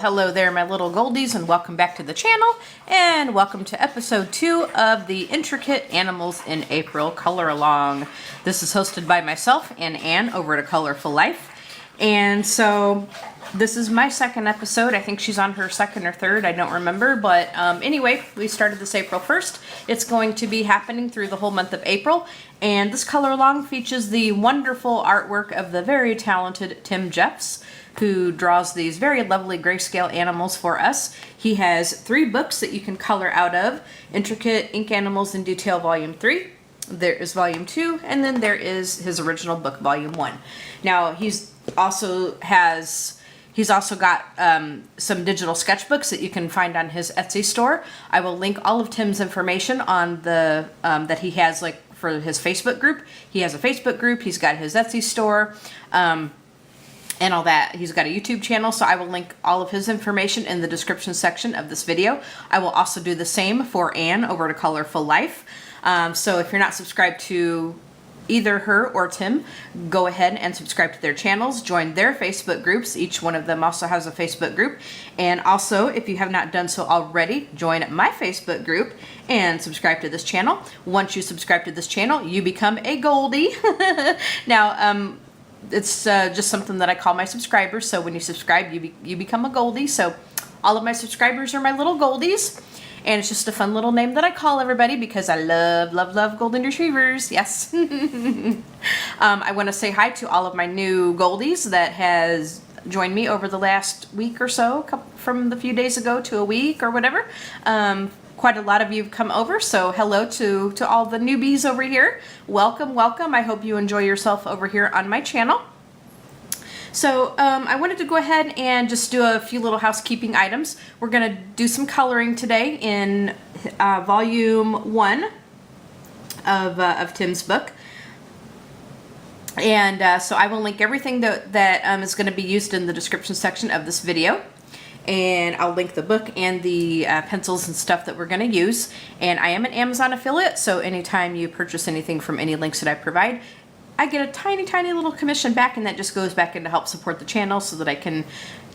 hello there, my little goldies, and welcome back to the channel, and welcome to episode 2 of the Intricate Animals in April Color Along. This is hosted by myself and Anne over at A Colorful Life, and so this is my second episode. I think she's on her second or third, I don't remember, but anyway, we started this April 1st. It's going to be happening through the whole month of April, and this color along features the wonderful artwork of the very talented Tim Jeffs, who draws these very lovely grayscale animals for us. He has 3 books that you can color out of: Intricate Ink Animals in Detail Volume 3, there is Volume 2, and then there is his original book, Volume 1. Now, he's also got some digital sketchbooks that you can find on his Etsy store. I will link all of Tim's information on the that he has, like, for his Facebook group. He has a Facebook group, he's got his Etsy store, and all that. He's got a YouTube channel, so I will link all of his information in the description section of this video. I will also do the same for Anne over at A Colorful Life. So if you're not subscribed to either her or Tim, go ahead and subscribe to their channels, join their Facebook groups. Each one of them also has a Facebook group. And also, if you have not done so already, join my Facebook group and subscribe to this channel. Once you subscribe to this channel, you become a Goldie. Now, it's just something that I call my subscribers. So when you subscribe, you become a Goldie. So all of my subscribers are my little Goldies. And it's just a fun little name that I call everybody because I love, love, love golden retrievers. Yes. I want to say hi to all of my new Goldies that has joined me over the last week or so, from the few days ago to a week or whatever. Quite a lot of you have come over, so hello to all the newbies over here. Welcome, welcome. I hope you enjoy yourself over here on my channel. So I wanted to go ahead and just do a few little housekeeping items. We're going to do some coloring today in Volume 1 of Tim's book. And so I will link everything that is going to be used in the description section of this video. And I'll link the book and the pencils and stuff that we're going to use. And I am an Amazon affiliate, so anytime you purchase anything from any links that I provide, I get a tiny, tiny little commission back, and that just goes back in to help support the channel so that I can,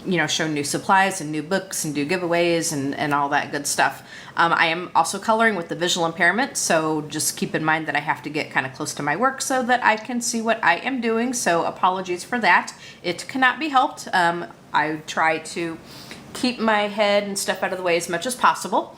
you know, show new supplies and new books and do giveaways and all that good stuff. I am also coloring with the visual impairment, so just keep in mind that I have to get kind of close to my work so that I can see what I am doing, so apologies for that. It cannot be helped. I try to keep my head and stuff out of the way as much as possible.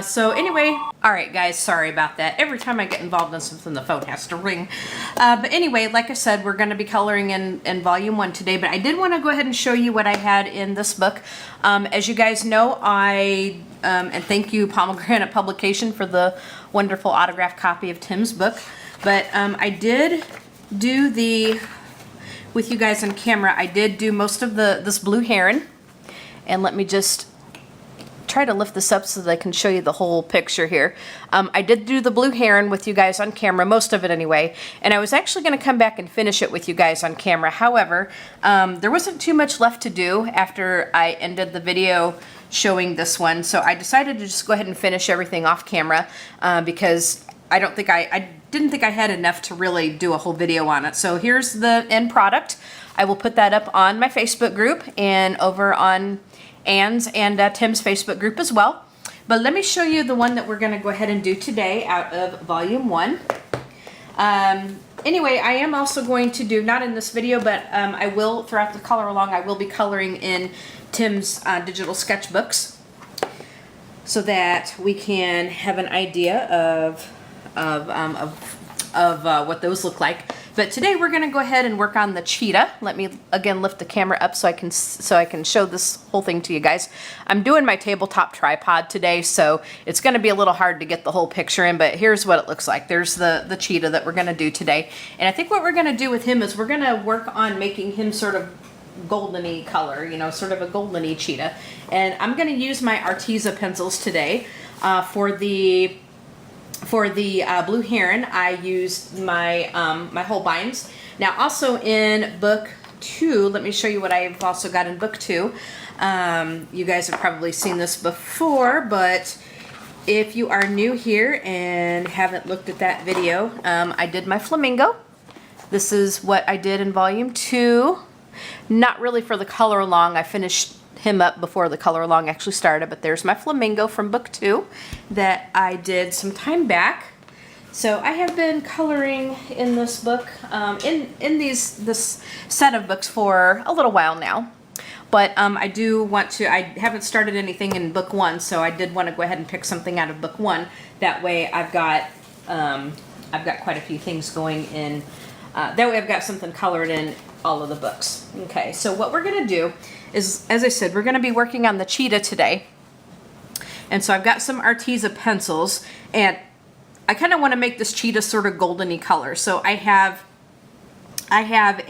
So anyway, alright guys, sorry about that. Every time I get involved in something, the phone has to ring. But anyway, like I said, we're going to be coloring in Volume 1 today, but I did want to go ahead and show you what I had in this book. As you guys know, and thank you Pomegranate Publication for the wonderful autographed copy of Tim's book, but I did do with you guys on camera, I did do most of this blue heron. And let me just try to lift this up so that I can show you the whole picture here. I did do the blue heron with you guys on camera, most of it anyway, and I was actually going to come back and finish it with you guys on camera. However, there wasn't too much left to do after I ended the video showing this one, so I decided to just go ahead and finish everything off camera because I didn't think I had enough to really do a whole video on it. So here's the end product. I will put that up on my Facebook group and over on Anne's and Tim's Facebook group as well. But let me show you the one that we're going to go ahead and do today out of Volume 1. Anyway, I am also going to do, not in this video, but I will, throughout the color along, I will be coloring in Tim's digital sketchbooks so that we can have an idea of what those look like. But today we're going to go ahead and work on the cheetah. Let me again lift the camera up so I can show this whole thing to you guys. I'm doing my tabletop tripod today, so it's going to be a little hard to get the whole picture in, but here's what it looks like. There's the cheetah that we're going to do today. And I think what we're going to do with him is we're going to work on making him sort of goldeny color, you know, sort of a goldeny cheetah. And I'm going to use my Arteza pencils today. For the blue heron, I used my my Holbeins. Now, also in book 2, let me show you what I've also got in book 2. You guys have probably seen this before, but if you are new here and haven't looked at that video, I did my flamingo. This is what I did in Volume 2. Not really for the color along. I finished him up before the color along actually started, but there's my flamingo from book 2 that I did some time back. So I have been coloring in this book, in this set of books for a little while now. But I do want to, I haven't started anything in book 1, so I did want to go ahead and pick something out of book 1. That way I've got quite a few things going in. That way I've got something colored in all of the books. Okay, so what we're going to do is, as I said, we're going to be working on the Cheetah today. And so I've got some Arteza pencils, and I kind of want to make this Cheetah sort of goldeny color. So I have Arteza,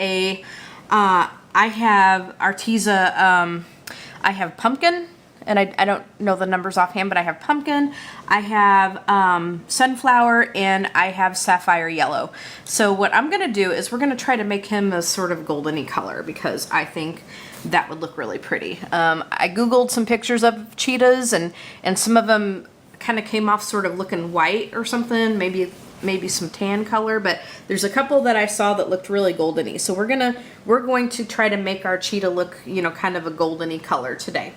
I have pumpkin, and I don't know the numbers offhand, but I have pumpkin, I have sunflower, and I have sapphire yellow. So what I'm going to do is we're going to try to make him a sort of goldeny color because I think that would look really pretty. I Googled some pictures of cheetahs, and some of them kind of came off sort of looking white or something, maybe some tan color, but there's a couple that I saw that looked really goldeny. So we're going to try to make our cheetah look, you know, kind of a goldeny color today,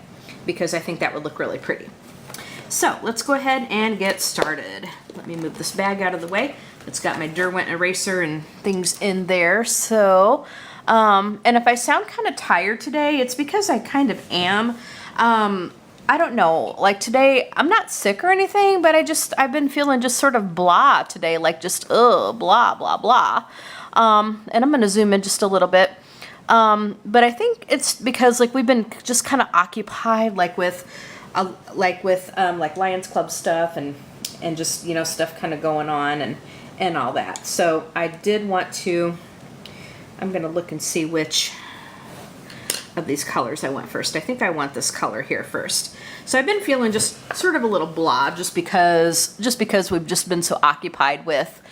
because I think that would look really pretty. So let's go ahead and get started. Let me move this bag out of the way. It's got my Derwent eraser and things in there. So, and if I sound kind of tired today, it's because I kind of am. I don't know, like today, I'm not sick or anything, but I've been feeling just sort of blah today, like just, blah, blah, blah. And I'm going to zoom in just a little bit. But I think it's because like we've been just kind of occupied like with Lions Club stuff and just, you know, stuff kind of going on and all that. So I did want to, I'm going to look and see which of these colors I want first. I think I want this color here first. So I've been feeling just sort of a little blah just because we've just been so occupied with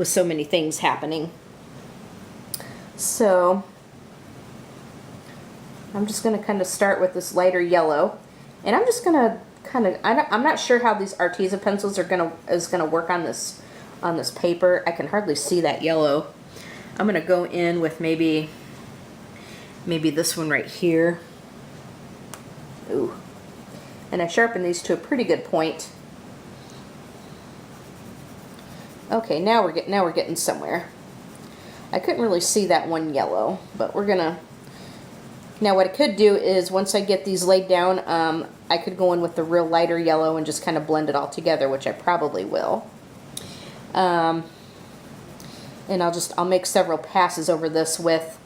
so many things happening. So I'm just going to kind of start with this lighter yellow, and I'm just going to kind of, I'm not sure how these Arteza pencils are going to work on this paper. I can hardly see that yellow. I'm going to go in with maybe this one right here. Ooh. And I sharpen these to a pretty good point. Okay, now we're getting somewhere. I couldn't really see that one yellow, but we're gonna, now what I could do is once I get these laid down, I could go in with the real lighter yellow and just kind of blend it all together, which I probably will. And I'll make several passes over this with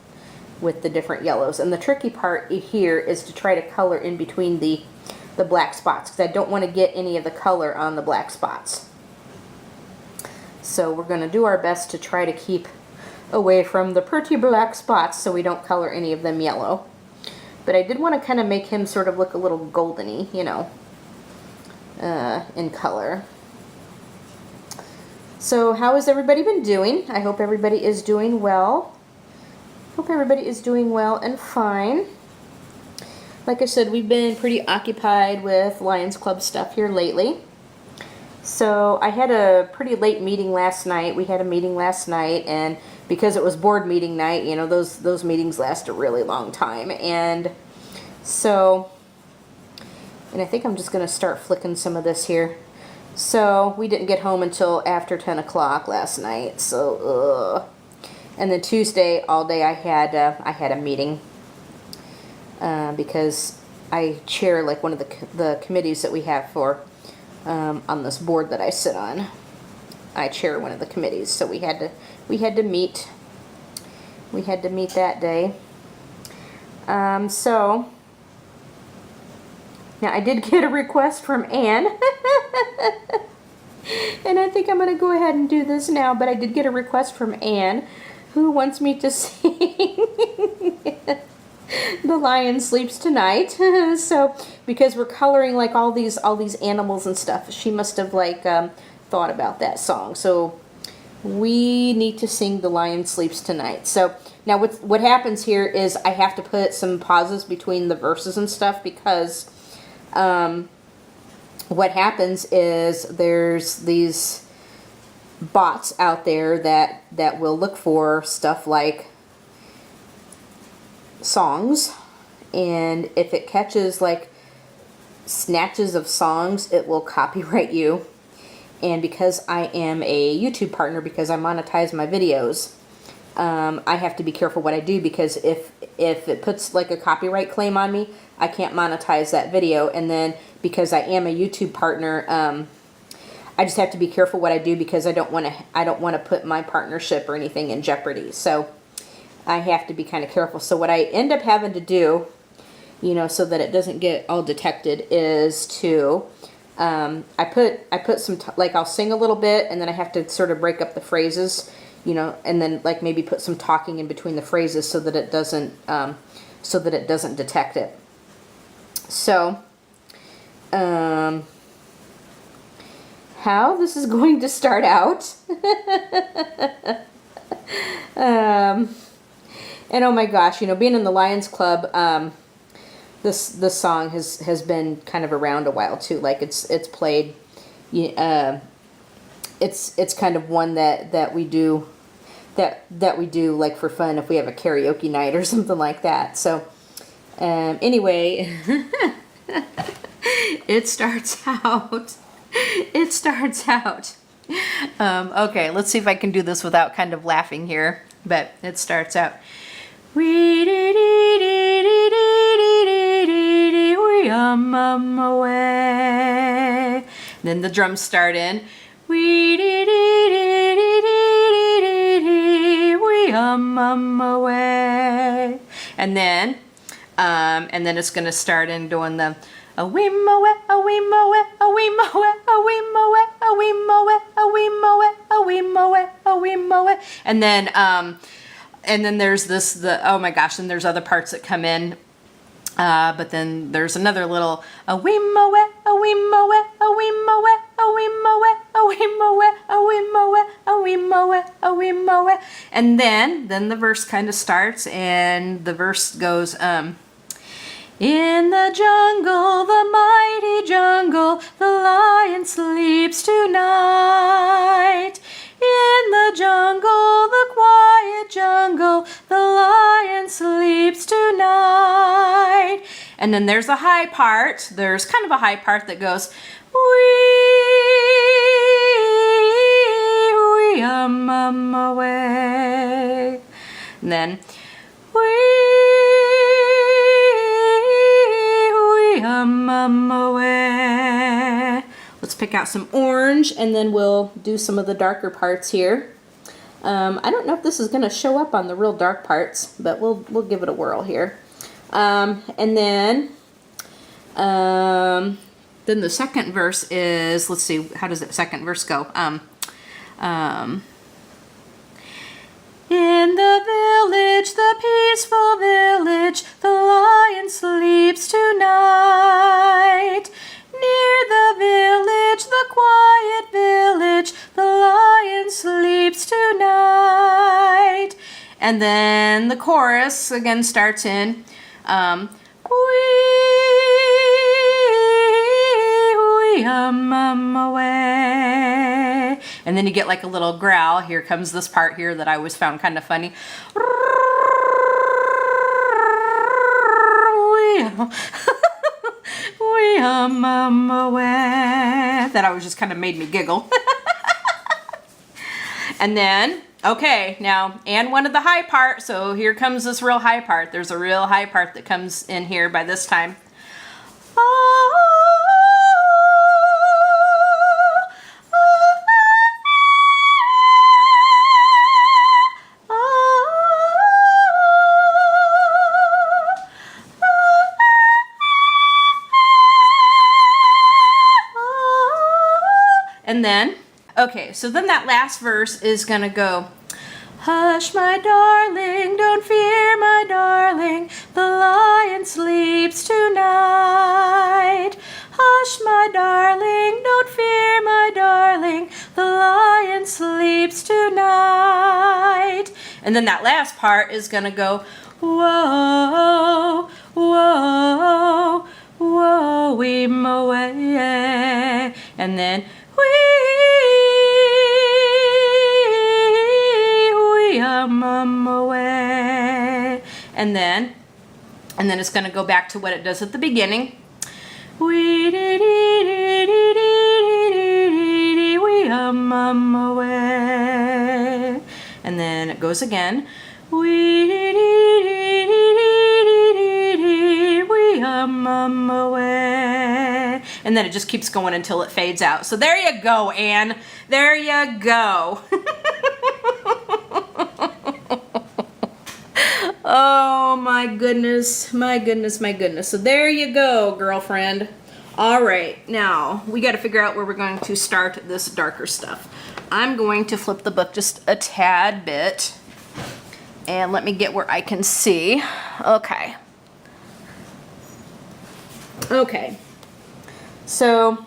the different yellows. And the tricky part here is to try to color in between the black spots, because I don't want to get any of the color on the black spots. So we're going to do our best to try to keep away from the pretty black spots so we don't color any of them yellow. But I did want to kind of make him sort of look a little goldeny, you know, in color. So how has everybody been doing? I hope everybody is doing well. Hope everybody is doing well and fine. Like I said, we've been pretty occupied with Lions Club stuff here lately. So I had a pretty late meeting last night. We had a meeting last night, and because it was board meeting night, you know, those meetings last a really long time. And so, and I think I'm just going to start flicking some of this here. So we didn't get home until after 10 o'clock last night. So, and then Tuesday all day I had a meeting because I chair like one of the committees that we have for on this board that I sit on. I chair one of the committees, so we had to meet. We had to meet that day. So now I did get a request from Anne. And I think I'm going to go ahead and do this now, but I did get a request from Anne who wants me to sing The Lion Sleeps Tonight. So because we're coloring like all these animals and stuff, she must have like thought about that song. So we need to sing The Lion Sleeps Tonight. So now what happens here is I have to put some pauses between the verses and stuff, because what happens is there's these bots out there that will look for stuff like songs and if it catches like snatches of songs, it will copyright you. And because I am a YouTube partner, because I monetize my videos, I have to be careful what I do, because if it puts like a copyright claim on me, I can't monetize that video. And then because I am a YouTube partner, I just have to be careful what I do, because I don't want to put my partnership or anything in jeopardy. So I have to be kind of careful. So what I end up having to do, you know, so that it doesn't get all detected, is to I put some like I'll sing a little bit, and then I have to sort of break up the phrases, you know, and then like maybe put some talking in between the phrases so that it doesn't detect it. So how this is going to start out. And oh my gosh, you know, being in the Lions Club, this song has been kind of around a while too. Like it's played, it's kind of one that we do like for fun if we have a karaoke night or something like that. So anyway, it starts out. Okay, let's see if I can do this without kind of laughing here. But it starts out. We away. Then the drums start in. We away. And then it's gonna start in doing the a wee moe, a wee moe, a wee moe, a wee moe, a wee moe, a wee moe, a wee moe, a wee moe. And then there's oh my gosh, and there's other parts that come in. But then there's another little a wee moe, a wee moe, a wee moe, a wee moe, a wee moe, a wee moe, a wee moe, a wee moe. And then the verse kind of starts, and the verse goes in the jungle, the mighty jungle, the lion sleeps tonight. In the jungle, the quiet jungle, the lion sleeps tonight. And then there's a high part. There's kind of a high part that goes, wee away. And then, away. Let's pick out some orange, and then we'll do some of the darker parts here. I don't know if this is going to show up on the real dark parts, but we'll give it a whirl here. And then the second verse is, let's see, how does the second verse go? In the village, the peaceful village, the lion sleeps tonight. Near the village, the quiet village, the lion sleeps tonight. And then the chorus again starts in, away. And then you get like a little growl. Here comes this part here that I always found kind of funny. Away. That always just kind of made me giggle. And then, okay, now, and one of the high part. So here comes this real high part. There's a real high part that comes in here by this time. And then, okay, so then that last verse is gonna go, hush, my darling, don't fear, my darling, the lion sleeps tonight. Hush, my darling, don't fear, my darling, the lion sleeps tonight. And then that last part is gonna go, whoa, whoa, whoa, we away. And then, away. And then And then it's going to go back to what it does at the beginning. We away. And then it goes again. We away. And then it just keeps going until it fades out. So there you go, Anne. There you go. Oh my goodness, my goodness, my goodness. So there you go, girlfriend. All right, now we got to figure out where we're going to start this darker stuff. I'm going to flip the book just a tad bit and let me get where I can see. Okay. Okay. So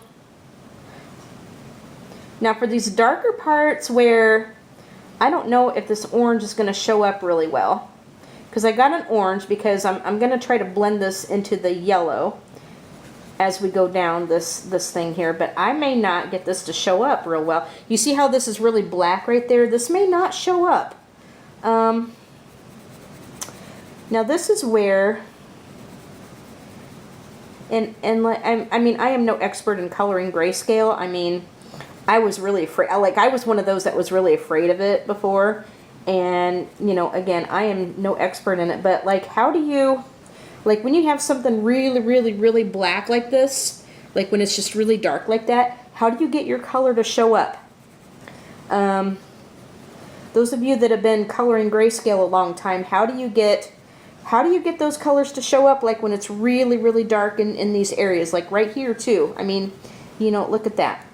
now for these darker parts where I don't know if this orange is going to show up really well, because I got an orange because I'm going to try to blend this into the yellow as we go down this thing here, but I may not get this to show up real well. You see how this is really black right there? This may not show up. Now this is where, and I mean, I am no expert in coloring grayscale. I mean, I was really afraid, like I was one of those that was really afraid of it before. And, you know, again, I am no expert in it, but like, how do you, like when you have something really, really, really black like this, like when it's just really dark like that, how do you get your color to show up? Those of you that have been coloring grayscale a long time, how do you get those colors to show up like when it's really, really dark in these areas, like right here too? I mean, you know, look at that.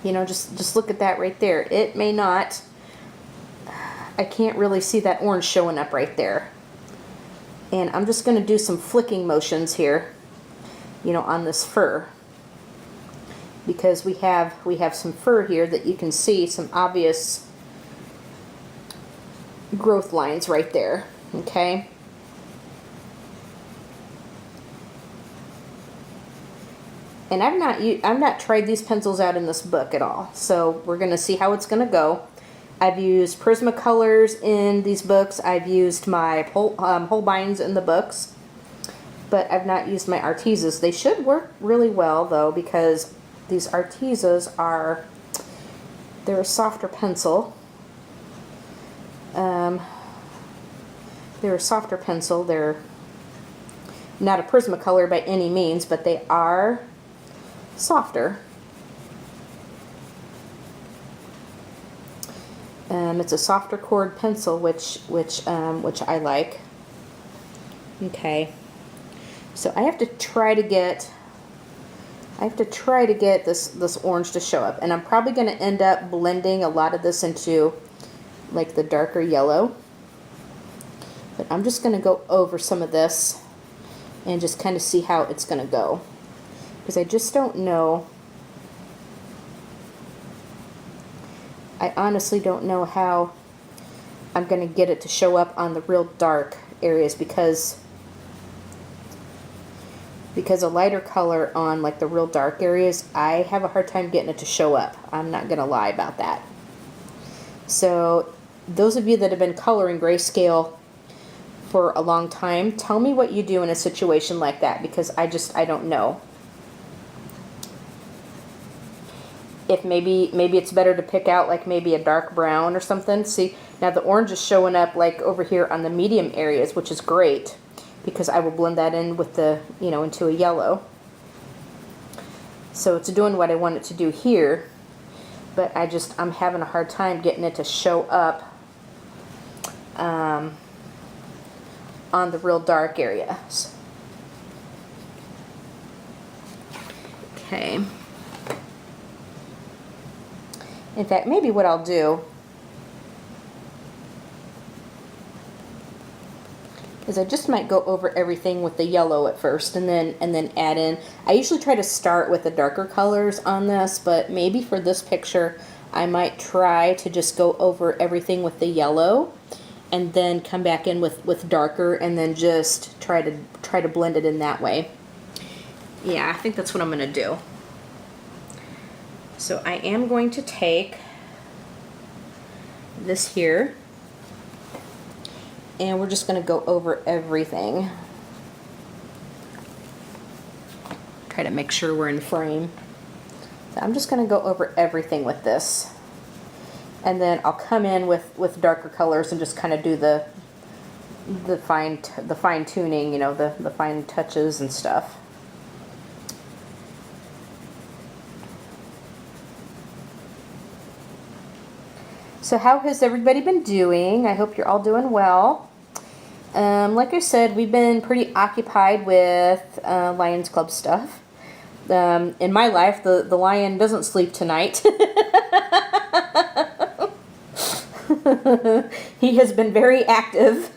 You know, just look at that right there. It may not, I can't really see that orange showing up right there. And I'm just going to do some flicking motions here, you know, on this fur. Because we have some fur here that you can see some obvious growth lines right there, okay? And I've not tried these pencils out in this book at all. So we're going to see how it's going to go. I've used Prismacolors in these books. I've used my Holbeins in the books, but I've not used my Artezas. They should work really well though, because these Artezas they're a softer pencil. They're a softer pencil. They're not a Prismacolor by any means, but they are softer. It's a softer cord pencil, which I like. Okay, so I have to try to get this orange to show up, and I'm probably going to end up blending a lot of this into like the darker yellow. But I'm just going to go over some of this and just kind of see how it's going to go, because I just don't know. I honestly don't know how I'm going to get it to show up on the real dark areas, because a lighter color on like the real dark areas, I have a hard time getting it to show up. I'm not going to lie about that. So those of you that have been coloring grayscale for a long time, tell me what you do in a situation like that, because I don't know. If maybe it's better to pick out like maybe a dark brown or something. See, now the orange is showing up like over here on the medium areas, which is great, because I will blend that in with the, you know, into a yellow. So it's doing what I want it to do here, but I'm having a hard time getting it to show up on the real dark areas. Okay. In fact, maybe what I'll do is I just might go over everything with the yellow at first, and then add in. I usually try to start with the darker colors on this, but maybe for this picture I might try to just go over everything with the yellow, and then come back in with darker, and then just try to blend it in that way. Yeah, I think that's what I'm going to do. So I am going to take this here, and we're just going to go over everything. Try to make sure we're in frame. So I'm just going to go over everything with this. And then I'll come in with darker colors and just kind of do the fine tuning, you know, the fine touches and stuff. So how has everybody been doing? I hope you're all doing well. Like I said, we've been pretty occupied with Lions Club stuff. In my life, the lion doesn't sleep tonight. He has been very active.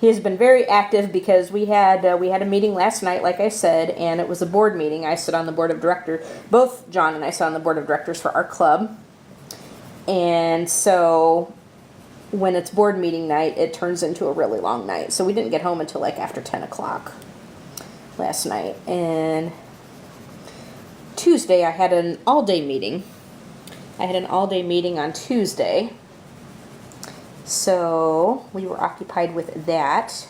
He has been very active because we had a meeting last night, like I said, and it was a board meeting. I sit on the board of directors. Both John and I sit on the board of directors for our club. And so when it's board meeting night, it turns into a really long night. So we didn't get home until like after 10 o'clock last night. And Tuesday I had an all-day meeting. I had an all-day meeting on Tuesday. So we were occupied with that.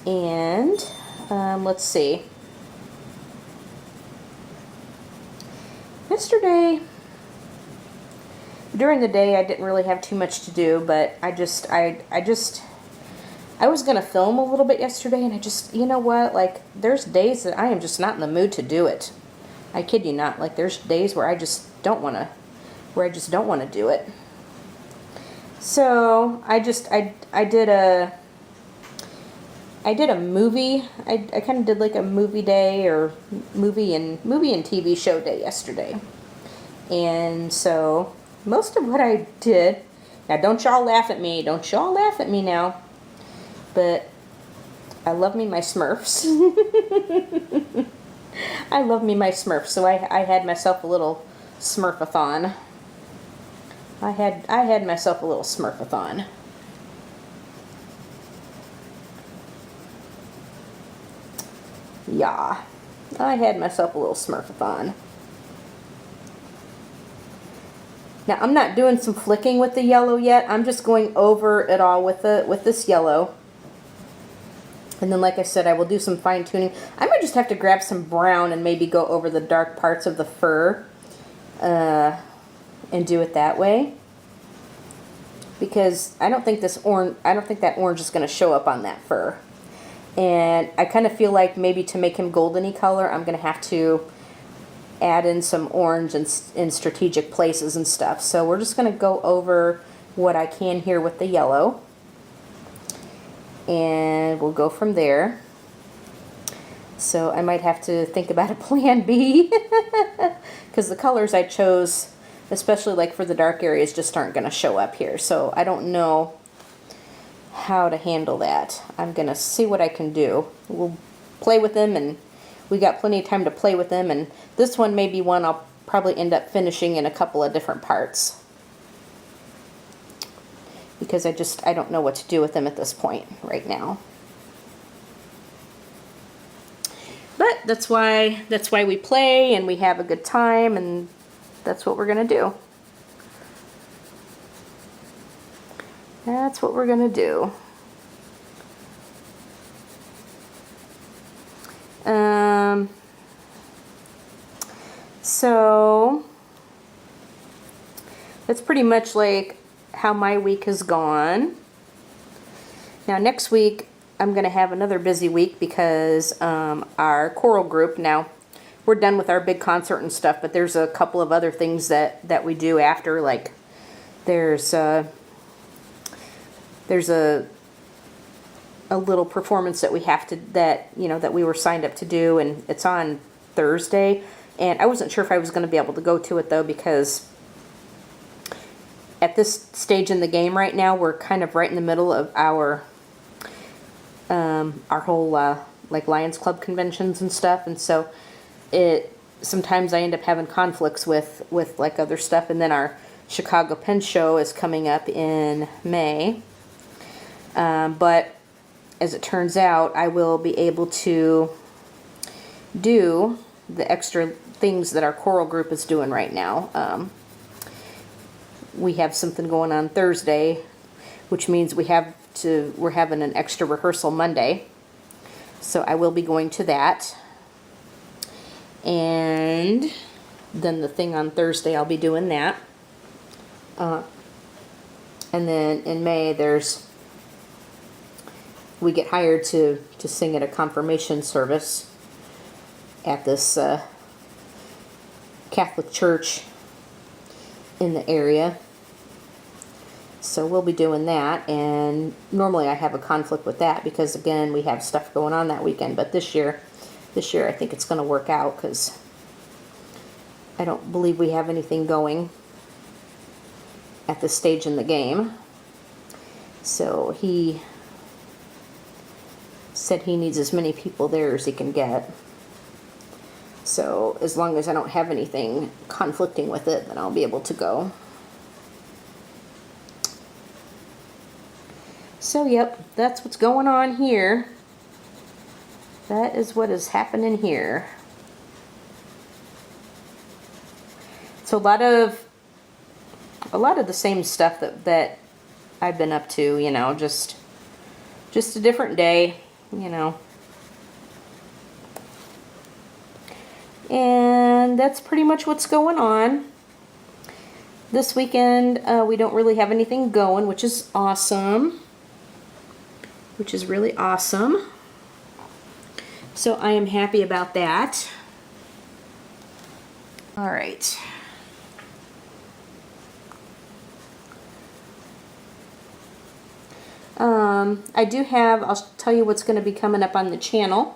And let's see. Yesterday, during the day, I didn't really have too much to do, but I was going to film a little bit yesterday, and I just, you know what, like, there's days that I am just not in the mood to do it. I kid you not. Like, there's days where I just don't want to do it. So I did a movie. I kind of did like a movie day or movie and TV show day yesterday. And so most of what I did, now don't y'all laugh at me. Don't y'all laugh at me now. But I love me my Smurfs. I love me my Smurfs. So I had myself a little Smurfathon. I had myself a little Smurfathon. Yeah, I had myself a little Smurfathon. Now I'm not doing some flicking with the yellow yet. I'm just going over it all with this yellow. And then, like I said, I will do some fine tuning. I might just have to grab some brown and maybe go over the dark parts of the fur and do it that way. Because I don't think that orange is going to show up on that fur. And I kind of feel like maybe to make him goldeny color, I'm going to have to add in some orange in strategic places and stuff. So we're just going to go over what I can here with the yellow. And we'll go from there. So I might have to think about a plan B. Because the colors I chose, especially like for the dark areas, just aren't going to show up here. So I don't know how to handle that. I'm going to see what I can do. We'll play with them, and we got plenty of time to play with them. And this one may be one I'll probably end up finishing in a couple of different parts. Because I don't know what to do with them at this point right now. But that's why we play and we have a good time, and that's what we're going to do. That's what we're going to do. So that's pretty much like how my week has gone. Now next week I'm going to have another busy week because our choral group, now we're done with our big concert and stuff, but there's a couple of other things that we do after, like there's a little performance that we have to, that we were signed up to do, and it's on Thursday, and I wasn't sure if I was going to be able to go to it though, because at this stage in the game right now, we're kind of right in the middle of our whole like Lions Club conventions and stuff, and so sometimes I end up having conflicts with like other stuff. And then our Chicago Pen Show is coming up in May, but as it turns out, I will be able to do the extra things that our choral group is doing right now. We have something going on Thursday. which means we're having an extra rehearsal Monday. So I will be going to that. And then the thing on Thursday, I'll be doing that. And then in May, we get hired to sing at a confirmation service at this Catholic church in the area. So we'll be doing that, and normally I have a conflict with that because, again, we have stuff going on that weekend. But this year I think it's going to work out because I don't believe we have anything going at this stage in the game. So he said he needs as many people there as he can get. So as long as I don't have anything conflicting with it, then I'll be able to go. So, yep, that's what's going on here. That is what is happening here. So a lot of the same stuff that I've been up to, you know, just a different day, you know. And that's pretty much what's going on. This weekend, we don't really have anything going, which is awesome. Which is really awesome. So I am happy about that. All right. I do have, I'll tell you what's going to be coming up on the channel.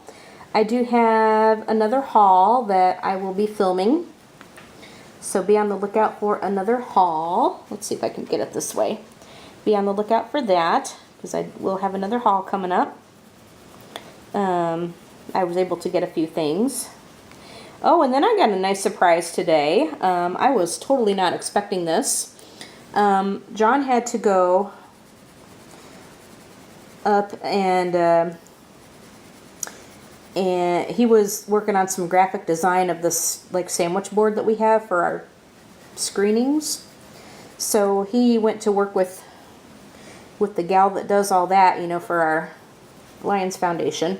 I do have another haul that I will be filming. So be on the lookout for another haul. Let's see if I can get it this way. Be on the lookout for that, because I will have another haul coming up. I was able to get a few things. Oh, and then I got a nice surprise today. I was totally not expecting this. John had to go up and he was working on some graphic design of this like sandwich board that we have for our screenings. So he went to work with the gal that does all that, you know, for our Lions Foundation.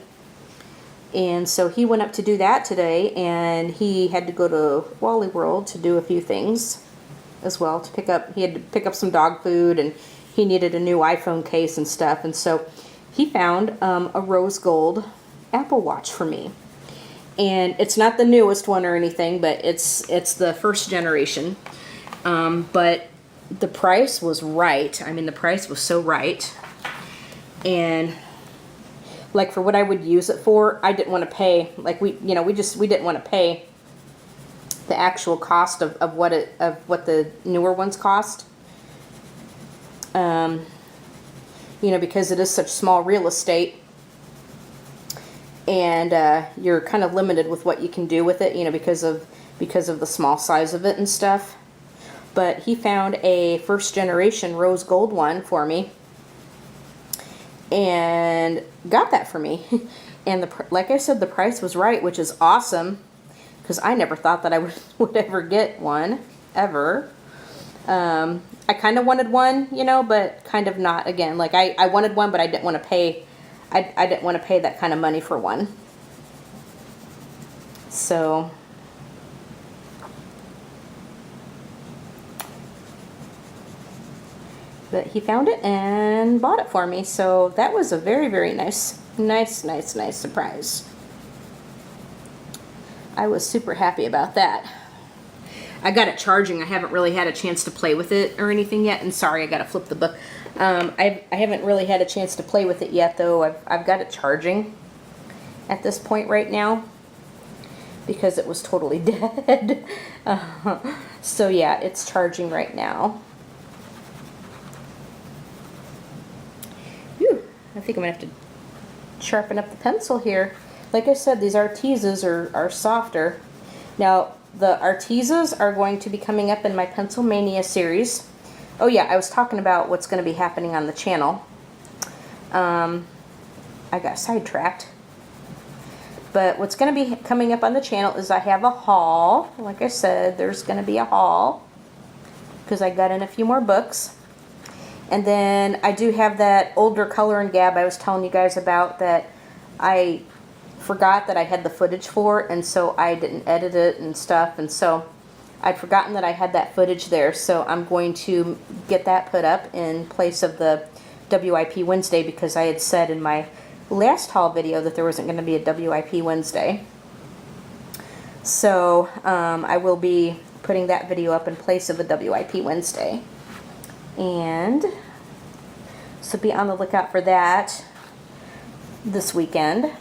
And so he went up to do that today, and he had to go to Wally World to do a few things as well. He had to pick up some dog food, and he needed a new iPhone case and stuff. And so he found a rose gold Apple Watch for me. And it's not the newest one or anything, but it's the first generation. But the price was right. I mean, the price was so right. And like for what I would use it for, I didn't want to pay, like we didn't want to pay the actual cost of what the newer ones cost. You know, because it is such small real estate, and you're kind of limited with what you can do with it, you know, because of the small size of it and stuff. But he found a first generation rose gold one for me and got that for me. And like I said, the price was right, which is awesome, because I never thought that I would ever get one, ever. I kind of wanted one, you know, but kind of not. Again, like I wanted one, but I didn't want to pay. I didn't want to pay that kind of money for one. So but he found it and bought it for me. So that was a very, very nice surprise. I was super happy about that. I got it charging. I haven't really had a chance to play with it or anything yet. And sorry, I got to flip the book. I haven't really had a chance to play with it yet, though. I've got it charging at this point right now because it was totally dead. So yeah, it's charging right now. Whew, I think I'm going to have to sharpen up the pencil here. Like I said, these Artezas are softer. Now, the Artezas are going to be coming up in my Pencil Mania series. Oh yeah, I was talking about what's going to be happening on the channel. I got sidetracked. But what's going to be coming up on the channel is I have a haul. Like I said, there's going to be a haul because I got in a few more books. And then I do have that older Color and Gab I was telling you guys about that I forgot that I had the footage for, and so I didn't edit it and stuff, and so I'd forgotten that I had that footage there, so I'm going to get that put up in place of the WIP Wednesday, because I had said in my last haul video that there wasn't going to be a WIP Wednesday. So I will be putting that video up in place of the WIP Wednesday. And so be on the lookout for that this weekend.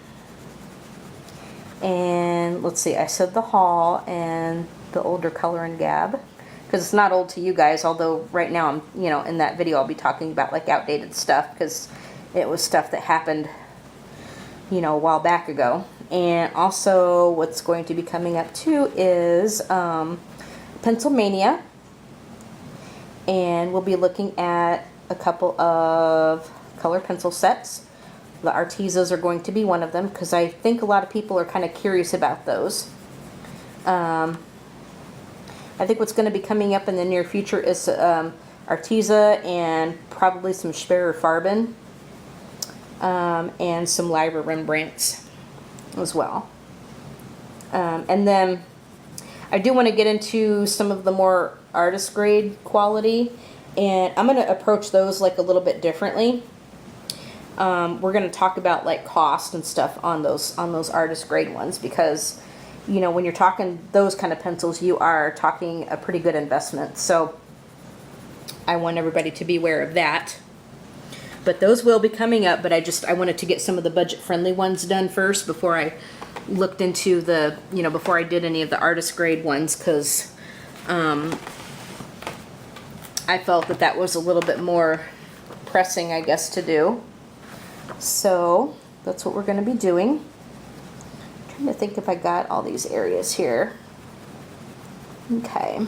And let's see, I said the haul and the older Color and Gab, because it's not old to you guys, although right now I'm, you know, in that video I'll be talking about like outdated stuff, because it was stuff that happened, you know, a while back ago. And also what's going to be coming up too is Pencilmania, and we'll be looking at a couple of color pencil sets. The Artezas are going to be one of them, because I think a lot of people are kind of curious about those. I think what's going to be coming up in the near future is Arteza and probably some Sperrer Farben, and some Lyra Rembrandts as well. And then I do want to get into some of the more artist grade quality, and I'm going to approach those like a little bit differently. We're going to talk about like cost and stuff on those artist grade ones, because you know, when you're talking those kind of pencils, you are talking a pretty good investment. So I want everybody to be aware of that. But those will be coming up, but I wanted to get some of the budget friendly ones done first before I looked into the, you know, before I did any of the artist grade ones, because I felt that that was a little bit more pressing, I guess, to do. So that's what we're going to be doing. I'm trying to think if I got all these areas here. Okay.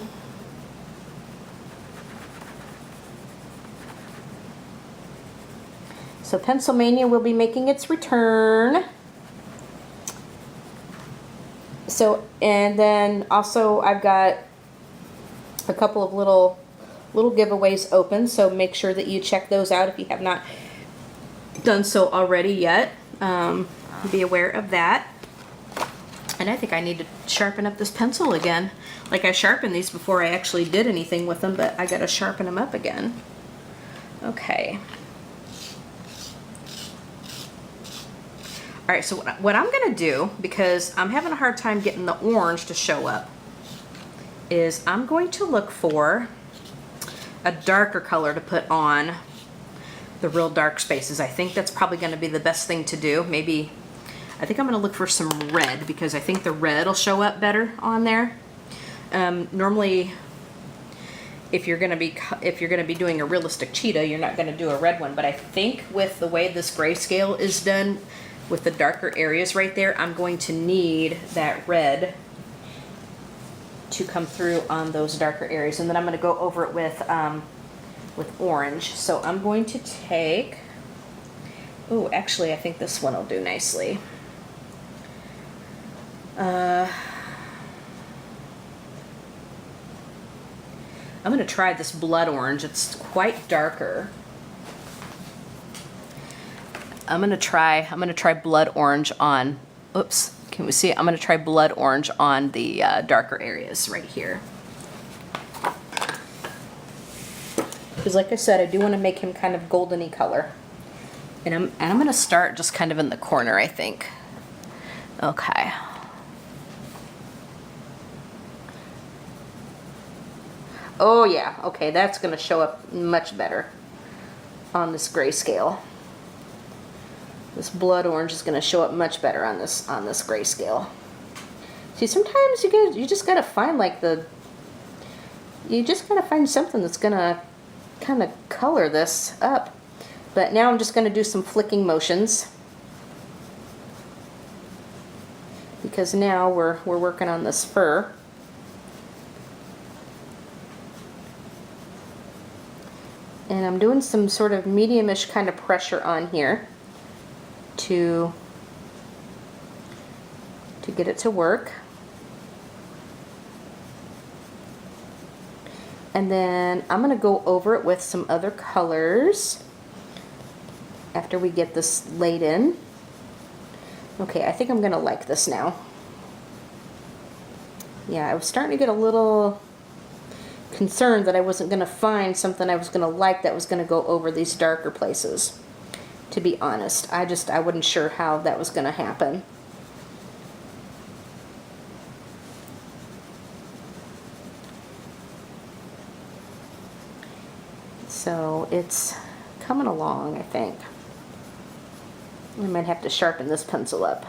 So Pencilmania will be making its return. So, and then also I've got a couple of little giveaways open, so make sure that you check those out if you have not done so already yet. Be aware of that. And I think I need to sharpen up this pencil again. Like, I sharpened these before I actually did anything with them, but I gotta sharpen them up again. Okay. Alright, so what I'm gonna do, because I'm having a hard time getting the orange to show up, is I'm going to look for a darker color to put on the real dark spaces. I think that's probably going to be the best thing to do. Maybe, I think I'm going to look for some red, because I think the red will show up better on there. Normally, if you're going to be doing a realistic cheetah, you're not going to do a red one. But I think with the way this grayscale is done, with the darker areas right there, I'm going to need that red to come through on those darker areas, and then I'm going to go over it with orange. So I'm going to take, oh, actually I think this one will do nicely. I'm going to try this blood orange. It's quite darker. I'm going to try blood orange on, oops, can we see it? I'm going to try blood orange on the darker areas right here. Because like I said, I do want to make him kind of goldeny color. And I'm going to start just kind of in the corner, I think. Okay. Oh yeah, okay, that's going to show up much better on this grayscale. This blood orange is going to show up much better on this grayscale. See, sometimes you just got to find like you just got to find something that's going to kind of color this up. But now I'm just going to do some flicking motions, because now we're working on this fur. And I'm doing some sort of medium-ish kind of pressure on here to get it to work. And then I'm going to go over it with some other colors after we get this laid in. Okay, I think I'm going to like this now. Yeah, I was starting to get a little concerned that I wasn't going to find something I was going to like that was going to go over these darker places. To be honest, I wasn't sure how that was going to happen. So it's coming along, I think. I might have to sharpen this pencil up.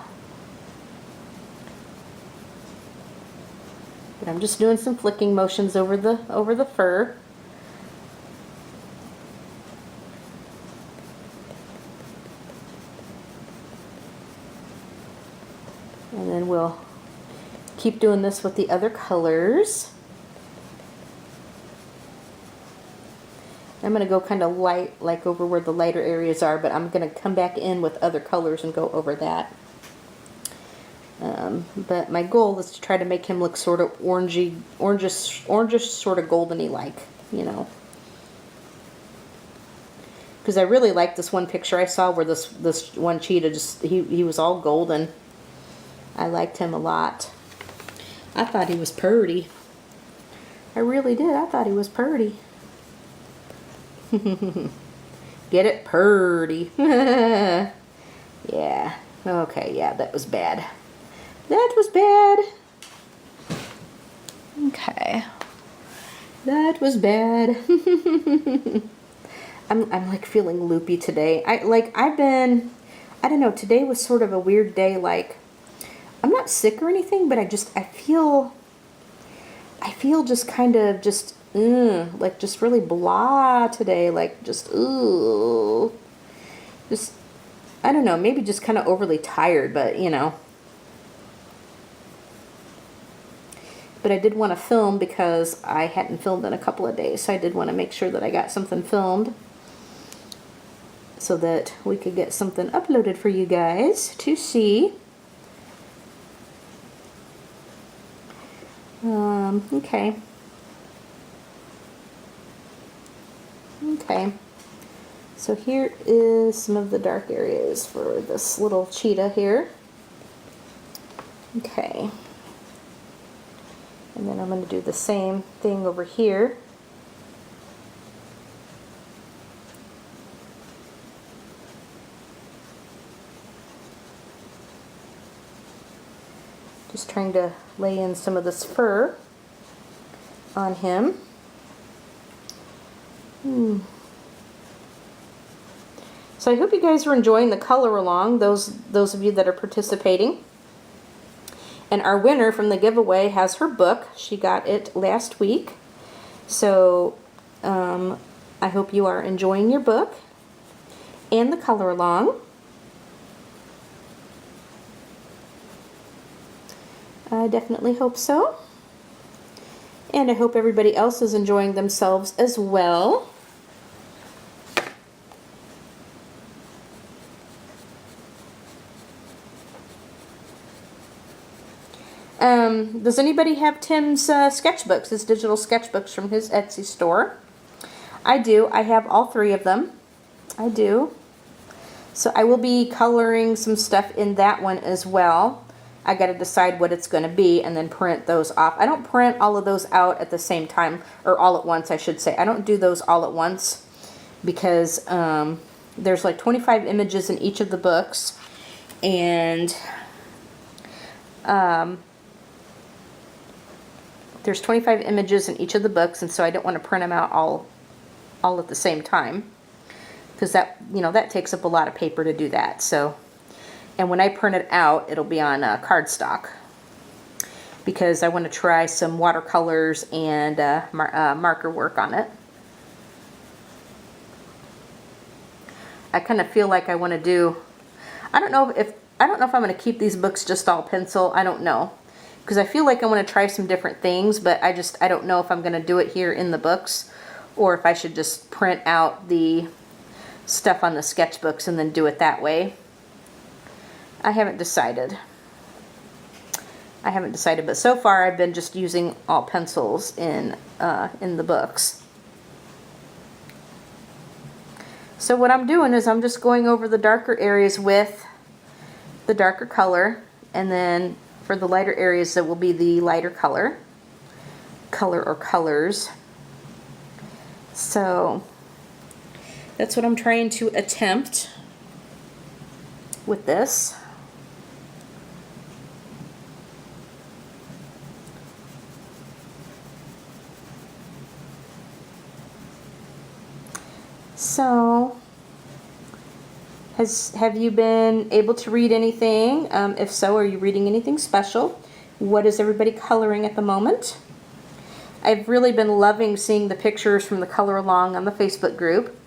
But I'm just doing some flicking motions over the fur. And then we'll keep doing this with the other colors. I'm going to go kind of light, like over where the lighter areas are, but I'm going to come back in with other colors and go over that. But my goal is to try to make him look sort of orangish, sort of goldeny like, you know. Because I really like this one picture I saw where this one cheetah just, he was all golden. I liked him a lot. I thought he was purty. I really did. I thought he was purty. Get it? Purty. Yeah. Okay, yeah, that was bad. That was bad. Okay. That was bad. I'm like feeling loopy today. I don't know, today was sort of a weird day. Like, I'm not sick or anything, but I feel just kind of just like just really blah today, like just ooh, just I don't know, maybe just kind of overly tired, but you know. But I did want to film because I hadn't filmed in a couple of days, so I did want to make sure that I got something filmed so that we could get something uploaded for you guys to see. Okay. Okay. So here is some of the dark areas for this little cheetah here. Okay. And then I'm going to do the same thing over here. Just trying to lay in some of this fur on him. So I hope you guys are enjoying the color along, those of you that are participating. And our winner from the giveaway has her book. She got it last week. So I hope you are enjoying your book and the color along. I definitely hope so. And I hope everybody else is enjoying themselves as well. Does anybody have Tim's sketchbooks, his digital sketchbooks from his Etsy store? I do. I have all 3 of them. I do. So I will be coloring some stuff in that one as well. I got to decide what it's going to be and then print those off. I don't print all of those out at the same time, or all at once, I should say. I don't do those all at once because there's like 25 images in each of the books, and there's 25 images in each of the books, and so I don't want to print them out all at the same time, because that, you know, that takes up a lot of paper to do that. So, and when I print it out, it'll be on cardstock, because I want to try some watercolors and marker work on it. I kind of feel like I want to do, I don't know if I'm going to keep these books just all pencil. I don't know, because I feel like I want to try some different things, but I don't know if I'm going to do it here in the books, or if I should just print out the stuff on the sketchbooks and then do it that way. I haven't decided. I haven't decided, but so far I've been just using all pencils in the books. So what I'm doing is I'm just going over the darker areas with the darker color, and then for the lighter areas that will be the lighter color or colors. So that's what I'm trying to attempt with this. So, have you been able to read anything? If so, are you reading anything special? What is everybody coloring at the moment? I've really been loving seeing the pictures from the Color Along on the Facebook group.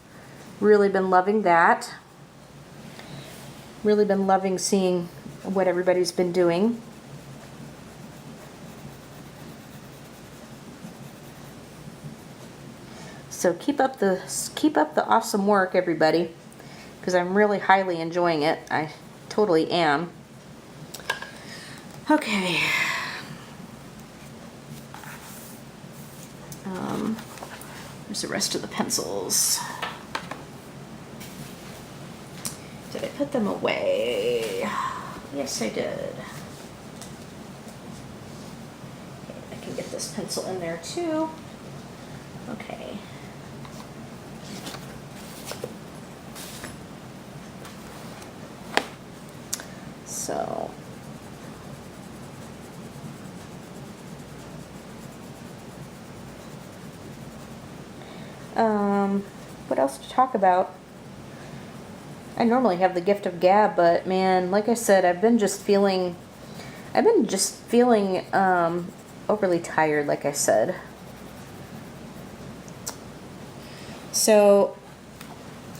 Really been loving that. Really been loving seeing what everybody's been doing. So keep up the awesome work, everybody, because I'm really highly enjoying it. I totally am. Okay. There's the rest of the pencils. Did I put them away? Yes, I did. Okay, I can get this pencil in there too. Okay. So what else to talk about? I normally have the gift of gab, but man, like I said, I've been just feeling overly tired, like I said. So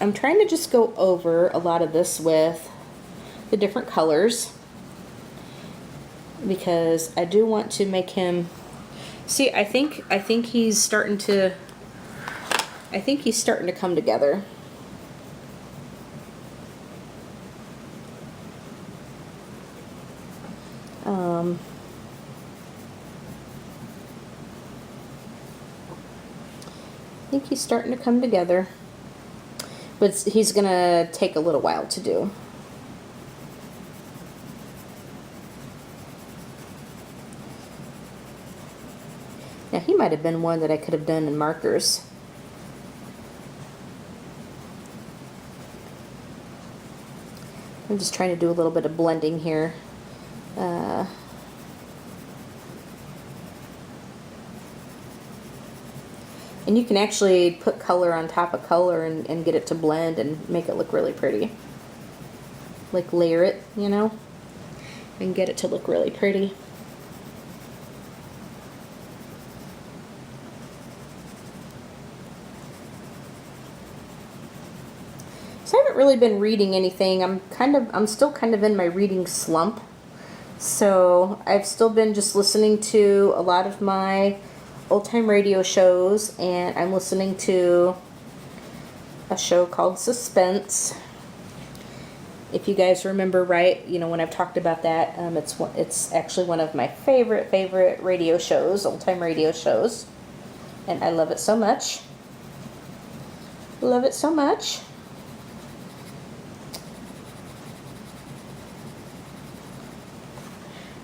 I'm trying to just go over a lot of this with the different colors, because I do want to make him see. I think he's starting to come together. I think he's starting to come together, but he's gonna take a little while to do. Now he might have been one that I could have done in markers. I'm just trying to do a little bit of blending here. And you can actually put color on top of color and get it to blend and make it look really pretty. Like layer it, you know, and get it to look really pretty. So I haven't really been reading anything. I'm still kind of in my reading slump. So I've still been just listening to a lot of my old-time radio shows, and I'm listening to a show called Suspense. If you guys remember right, you know, when I've talked about that, it's actually one of my favorite radio shows, old-time radio shows, and I love it so much. Love it so much.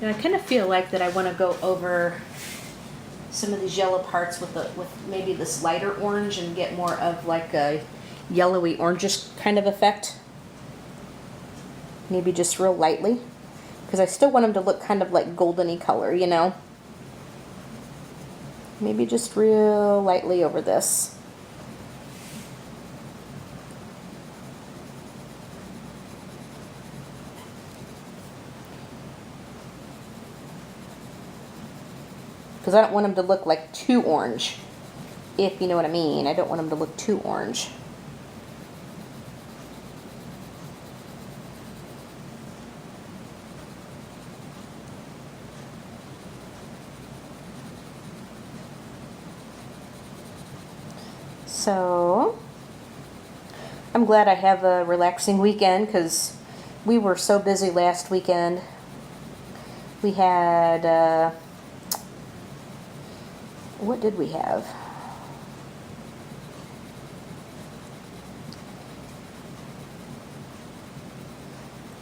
And I kind of feel like that I want to go over some of these yellow parts with maybe this lighter orange and get more of like a yellowy orangish kind of effect. Maybe just real lightly, because I still want them to look kind of like goldeny color, you know. Maybe just real lightly over this. Because I don't want them to look like too orange, if you know what I mean. I don't want them to look too orange. So I'm glad I have a relaxing weekend, because we were so busy last weekend. We had, what did we have?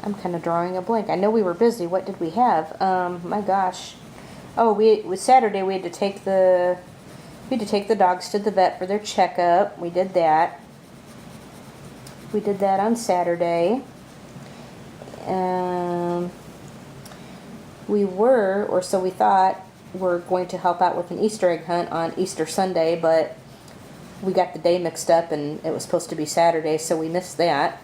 I'm kind of drawing a blank. I know we were busy. What did we have? My gosh. Oh, it was Saturday. We had to take the dogs to the vet for their checkup. We did that. We did that on Saturday. We were, or so we thought, we're going to help out with an Easter egg hunt on Easter Sunday, but we got the day mixed up and it was supposed to be Saturday, so we missed that.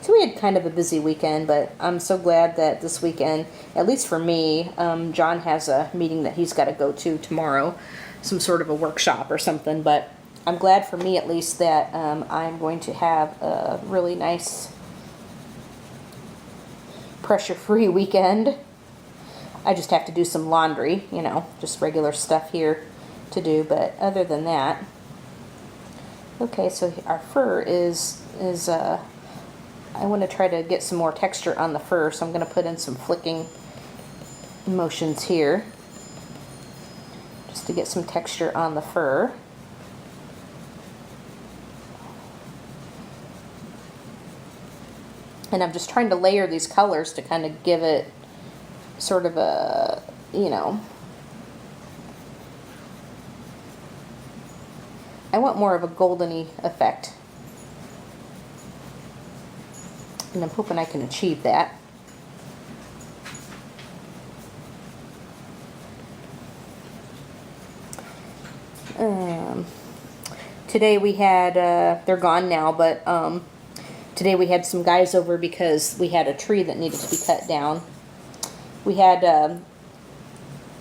So we had kind of a busy weekend, but I'm so glad that this weekend, at least for me, John has a meeting that he's got to go to tomorrow, some sort of a workshop or something, but I'm glad for me at least that I'm going to have a really nice pressure-free weekend. I just have to do some laundry, you know, just regular stuff here to do, but other than that. Okay, so our fur is I want to try to get some more texture on the fur, so I'm going to put in some flicking motions here just to get some texture on the fur. And I'm just trying to layer these colors to kind of give it sort of a, you know, I want more of a goldeny effect. And I'm hoping I can achieve that. Today we had, they're gone now, but today we had some guys over because we had a tree that needed to be cut down. We had a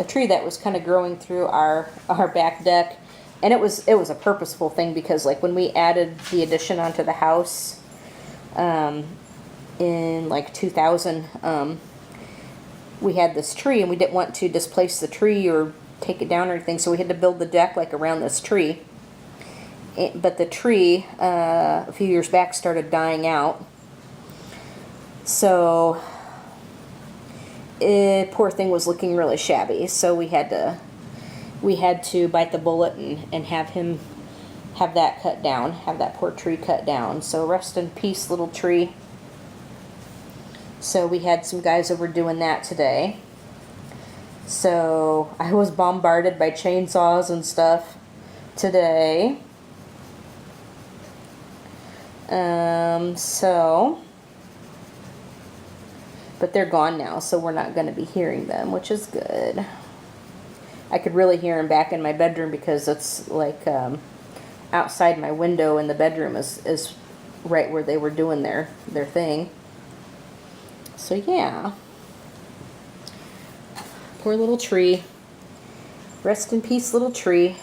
tree that was kind of growing through our back deck, and it was a purposeful thing because like when we added the addition onto the house in like 2000, we had this tree and we didn't want to displace the tree or take it down or anything, so we had to build the deck like around this tree. But the tree a few years back started dying out, so poor thing was looking really shabby, so we had to bite the bullet and have that cut down, have that poor tree cut down. So rest in peace, little tree. So we had some guys over doing that today. So I was bombarded by chainsaws and stuff today. But they're gone now, so we're not going to be hearing them, which is good. I could really hear them back in my bedroom because it's like outside my window in the bedroom is right where they were doing their thing. So yeah, poor little tree. Rest in peace, little tree.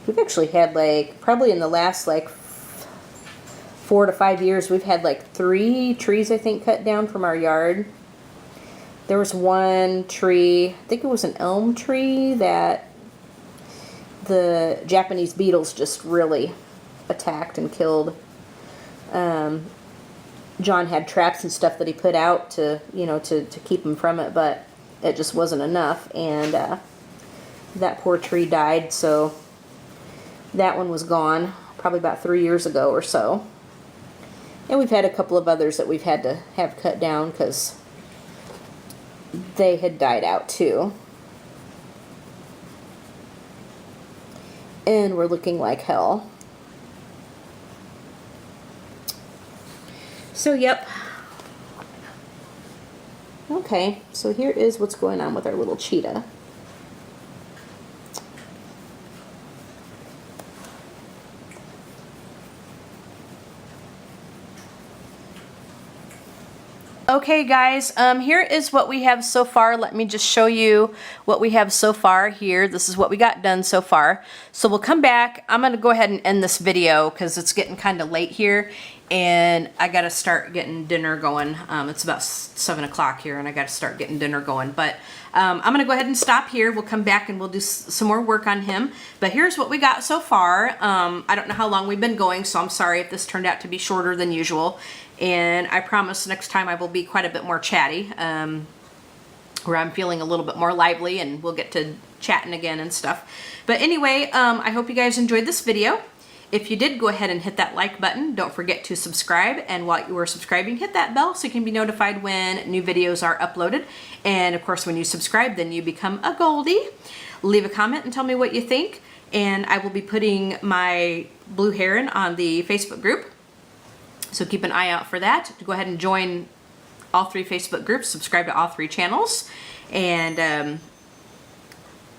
We've actually had like, probably in the last like 4 to 5 years, we've had like 3 trees I think cut down from our yard. There was one tree, I think it was an elm tree, that the Japanese beetles just really attacked and killed. John had traps and stuff that he put out to, you know, to keep him from it, but it just wasn't enough, and that poor tree died, so that one was gone probably about 3 years ago or so. And we've had a couple of others that we've had to have cut down because they had died out too. And we're looking like hell. So, yep. Okay, so here is what's going on with our little cheetah. Okay guys, here is what we have so far. Let me just show you what we have so far here. This is what we got done so far. So we'll come back. I'm going to go ahead and end this video because it's getting kind of late here and I got to start getting dinner going. It's about 7 o'clock here and I got to start getting dinner going. But I'm going to go ahead and stop here. We'll come back and we'll do some more work on him. But here's what we got so far. I don't know how long we've been going, so I'm sorry if this turned out to be shorter than usual. And I promise next time I will be quite a bit more chatty, where I'm feeling a little bit more lively and we'll get to chatting again and stuff. But anyway, I hope you guys enjoyed this video. If you did, go ahead and hit that like button. Don't forget to subscribe, and while you are subscribing, hit that bell so you can be notified when new videos are uploaded. And of course, when you subscribe, then you become a Goldie. Leave a comment and tell me what you think, and I will be putting my blue heron on the Facebook group, so keep an eye out for that. Go ahead and join all 3 Facebook groups, subscribe to all 3 channels, and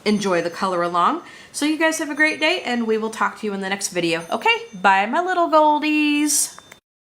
enjoy the color along. So you guys have a great day, and we will talk to you in the next video. Okay, bye my little goldies.